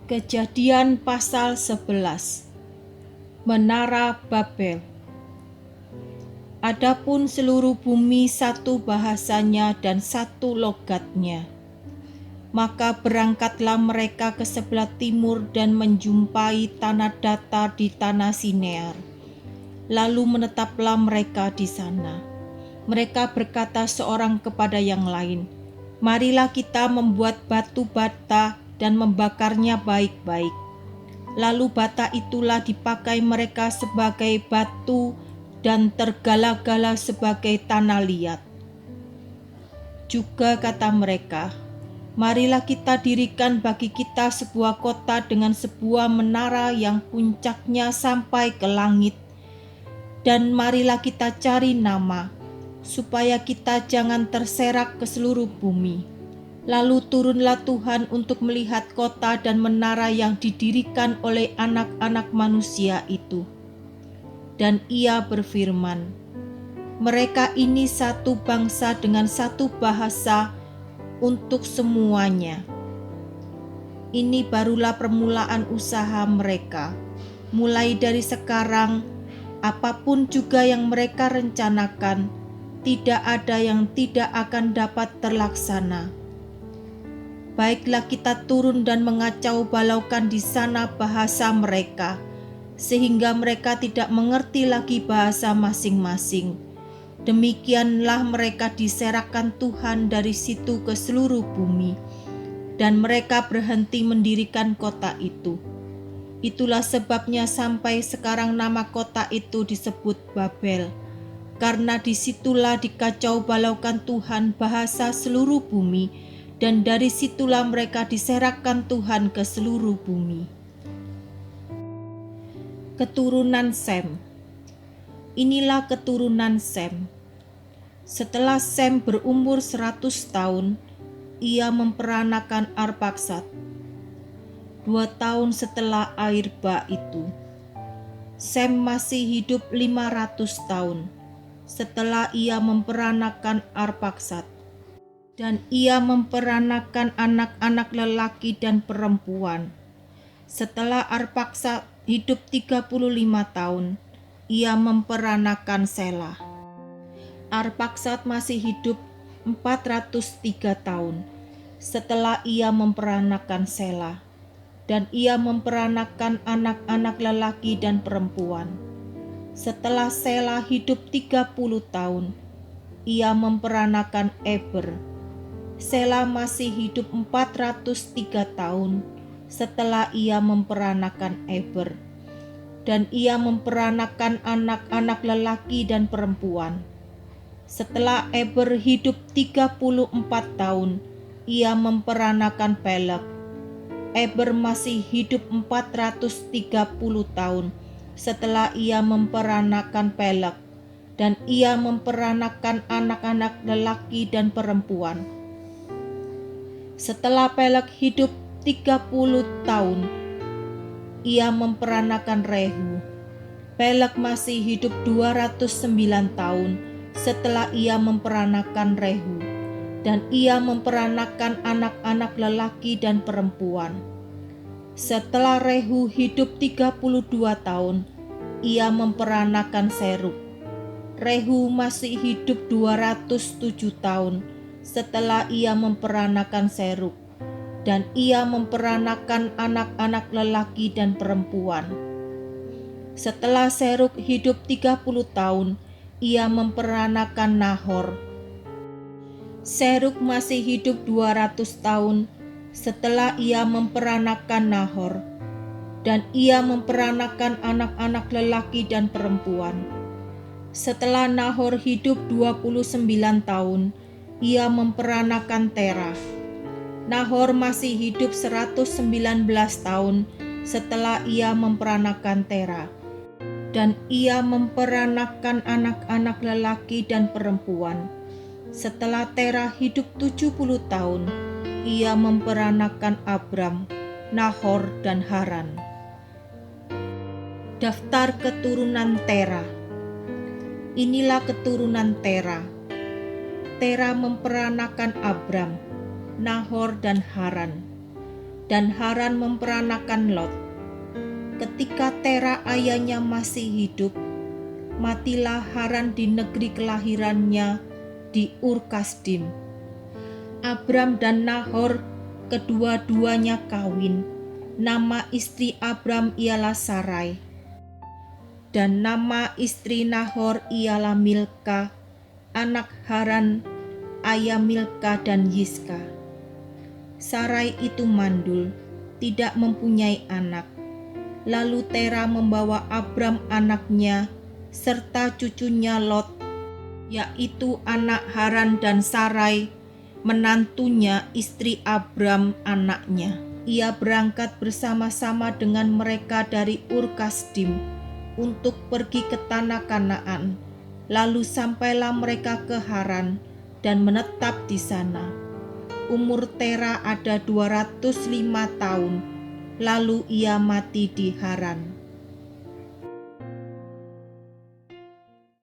Kejadian pasal 11. Menara Babel. Adapun seluruh bumi satu bahasanya dan satu logatnya. Maka berangkatlah mereka ke sebelah timur dan menjumpai tanah datar di tanah Sinear. Lalu menetaplah mereka di sana. Mereka berkata seorang kepada yang lain, "Marilah kita membuat batu bata dan membakarnya baik-baik." Lalu bata itulah dipakai mereka sebagai batu dan tergala-gala sebagai tanah liat. Juga kata mereka, "Marilah kita dirikan bagi kita sebuah kota dengan sebuah menara yang puncaknya sampai ke langit. Dan marilah kita cari nama, supaya kita jangan terserak ke seluruh bumi." Lalu turunlah Tuhan untuk melihat kota dan menara yang didirikan oleh anak-anak manusia itu. Dan Ia berfirman, "Mereka ini satu bangsa dengan satu bahasa untuk semuanya. Ini barulah permulaan usaha mereka. Mulai dari sekarang, apapun juga yang mereka rencanakan, tidak ada yang tidak akan dapat terlaksana. Baiklah kita turun dan mengacau balaukan di sana bahasa mereka, sehingga mereka tidak mengerti lagi bahasa masing-masing. Demikianlah mereka diserahkan Tuhan dari situ ke seluruh bumi, dan mereka berhenti mendirikan kota itu. Itulah sebabnya sampai sekarang nama kota itu disebut Babel, karena disitulah dikacau balaukan Tuhan bahasa seluruh bumi, dan dari situlah mereka diserahkan Tuhan ke seluruh bumi. Keturunan Sem. Inilah keturunan Sem. Setelah Sem berumur 100 tahun, ia memperanakan Arpaksad. 2 tahun setelah air bah itu, Sem masih hidup 500 tahun setelah ia memperanakan Arpaksad. Dan ia memperanakan anak-anak lelaki dan perempuan. Setelah Arpaksad hidup 35 tahun, ia memperanakan Selah. Arpaksad masih hidup 403 tahun setelah ia memperanakan Selah, dan ia memperanakan anak-anak lelaki dan perempuan. Setelah Selah hidup 30 tahun, ia memperanakan Eber. Selah masih hidup 403 tahun setelah ia memperanakan Eber, dan ia memperanakan anak-anak lelaki dan perempuan. Setelah Eber hidup 34 tahun, ia memperanakan Peleg. Eber masih hidup 430 tahun setelah ia memperanakan Peleg, dan ia memperanakan anak-anak lelaki dan perempuan. Setelah Peleg hidup 30 tahun, ia memperanakan Rehu. Peleg masih hidup 209 tahun setelah ia memperanakan Rehu, dan ia memperanakan anak-anak lelaki dan perempuan. Setelah Rehu hidup 32 tahun, ia memperanakan Serug. Rehu masih hidup 207 tahun setelah ia memperanakan Serug, dan ia memperanakan anak-anak lelaki dan perempuan. Setelah Serug hidup 30 tahun, ia memperanakan Nahor. Serug masih hidup 200 tahun setelah ia memperanakan Nahor, dan ia memperanakan anak-anak lelaki dan perempuan. Setelah Nahor hidup 29 tahun, ia memperanakan Terah. Nahor masih hidup 119 tahun setelah ia memperanakan Terah, dan ia memperanakan anak-anak lelaki dan perempuan. Setelah Terah hidup 70 tahun, ia memperanakan Abram, Nahor, dan Haran. Daftar keturunan Terah. Inilah keturunan Terah. Terah memperanakan Abram, Nahor, dan Haran. dan Haran memperanakan Lot. Ketika Tera ayahnya masih hidup, matilah Haran di negeri kelahirannya di Ur Kasdim. Abram dan Nahor kedua-duanya kawin. Nama istri Abram ialah Sarai, dan nama istri Nahor ialah Milka, anak Haran, ayah Milka dan Yiska. Sarai itu mandul, tidak mempunyai anak. Lalu Tera membawa Abram anaknya, serta cucunya Lot, yaitu anak Haran, dan Sarai, menantunya, istri Abram anaknya. Ia berangkat bersama-sama dengan mereka dari Ur Kasdim untuk pergi ke tanah Kanaan. Lalu sampailah mereka ke Haran dan menetap di sana. Umur Tera ada 205 tahun, lalu ia mati di Haran.